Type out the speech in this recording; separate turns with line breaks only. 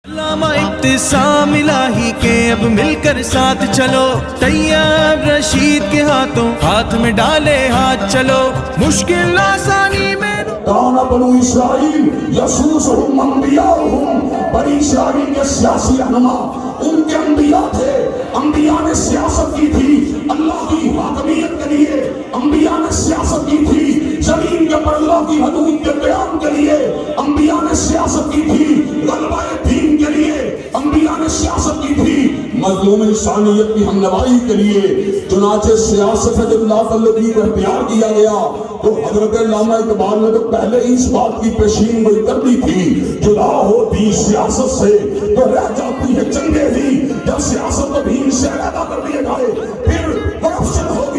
علامہ ابتسام الہی کے اب مل کر ساتھ چلو، طیب رشید کے ہاتھوں ہاتھ میں ڈالے ہاتھ چلو، مشکل آسانی میں
کان بنو اسرائیل یسوسہم انبیاؤہم، بنی اسرائیل کے سیاسی رہنما ان کے انبیاء تھے، انبیاء نے سیاست کی تھی اللہ کی حاکمیت کے لیے، انبیاء نے سیاست کی تھی زمین کے پر اللہ کی حدود کے قیام کے لیے، انبیاء نے سیاست کی تھی غلبہ دین کے لیے، انبیاء نے سیاست کی تھی مظلوم انسانیت کی ہمنوائی کے لیے۔ چنانچہ سیاست سے جب لا تعلقی کو اختیار کیا گیا تو حضرت علامہ اقبال نے تو پہلے ہی اس بات کی پیشین گوئی کر دی تھی، جدا ہو دین سیاست سے تو رہ جاتی ہے چنگے ہی، جب سیاست کو دین سے علیحدہ کر دیا جائے پھر کرپشن ہوگی۔